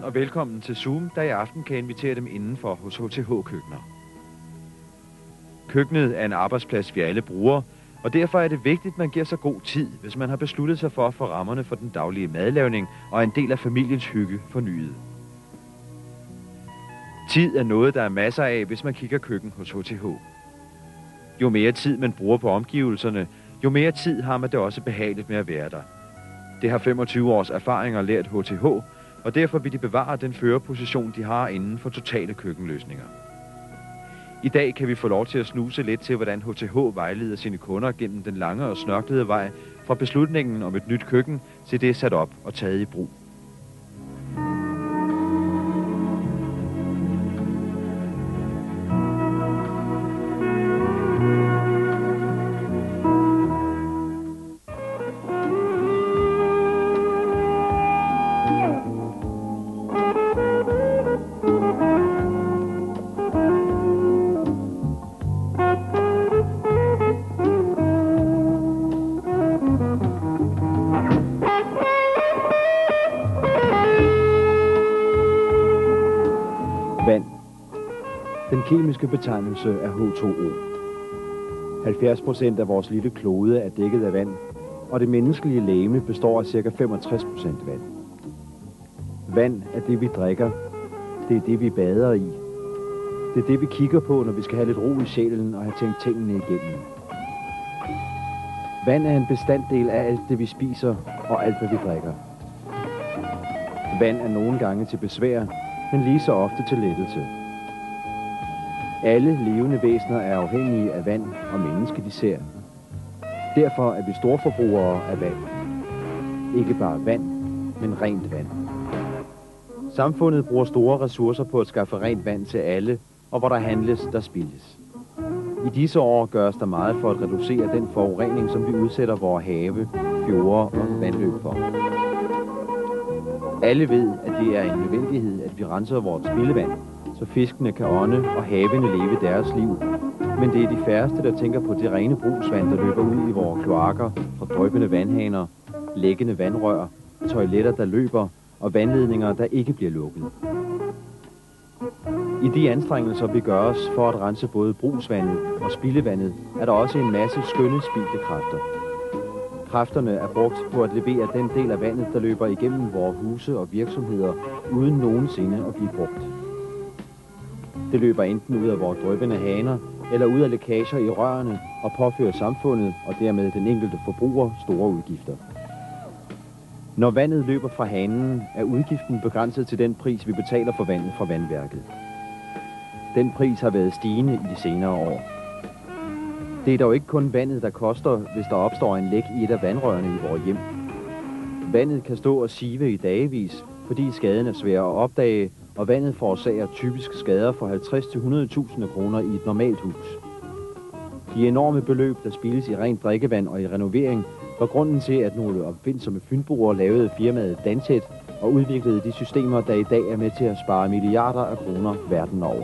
og velkommen til Zoom, der i aften kan invitere dem indenfor hos HTH Køkkener. Køkkenet er en arbejdsplads, vi alle bruger, og derfor er det vigtigt, at man giver sig god tid, hvis man har besluttet sig for at få rammerne for den daglige madlavning og en del af familiens hygge fornyet. Tid er noget, der er masser af, hvis man kigger køkken hos HTH. Jo mere tid man bruger på omgivelserne, jo mere tid har man det også behageligt med at være der. Det har 25 års erfaringer lært HTH, og derfor vil de bevare den førerposition, de har inden for totale køkkenløsninger. I dag kan vi få lov til at snuse lidt til, hvordan HTH vejleder sine kunder gennem den lange og snørklede vej fra beslutningen om et nyt køkken til det er sat op og taget i brug. Vand. Den kemiske betegnelse er H2O. 70% af vores lille klode er dækket af vand, og det menneskelige legeme består af ca. 65% vand. Vand er det, vi drikker. Det er det, vi bader i. Det er det, vi kigger på, når vi skal have lidt ro i sjælen og have tænkt tingene igennem. Vand er en bestanddel af alt det, vi spiser og alt, hvad vi drikker. Vand er nogle gange til besvær, men lige så ofte til lettelse. Alle levende væsener er afhængige af vand og mennesket især. Derfor er vi storforbrugere af vand. Ikke bare vand, men rent vand. Samfundet bruger store ressourcer på at skaffe rent vand til alle, og hvor der handles, der spildes. I disse år gøres der meget for at reducere den forurening, som vi udsætter vores have, fjorde og vandløb for. Alle ved, at det er en nødvendighed, at vi renser vores spildevand, så fiskene kan ånde og havene leve deres liv. Men det er de færreste, der tænker på det rene brugsvand, der løber ud i vores kloakker, fra dryppende vandhaner, lækkende vandrør, toiletter, der løber og vandledninger, der ikke bliver lukket. I de anstrengelser, vi gør os for at rense både brugsvandet og spildevandet, er der også en masse skønne spildte kræfter. Kræfterne er brugt på at levere den del af vandet, der løber igennem vores huse og virksomheder, uden nogensinde at blive brugt. Det løber enten ud af vores dryppende haner, eller ud af lækager i rørene og påfører samfundet og dermed den enkelte forbruger store udgifter. Når vandet løber fra hanen, er udgiften begrænset til den pris, vi betaler for vandet fra vandværket. Den pris har været stigende i de senere år. Det er dog ikke kun vandet, der koster, hvis der opstår en læk i et af vandrørene i vores hjem. Vandet kan stå og sive i dagevis, fordi skaden er svær at opdage, og vandet forårsager typisk skader for 50.000-100.000 kroner i et normalt hus. De enorme beløb, der spildes i rent drikkevand og i renovering, var grunden til, at nogle opfindsomme fynboer lavede firmaet Danset og udviklede de systemer, der i dag er med til at spare milliarder af kroner verden over.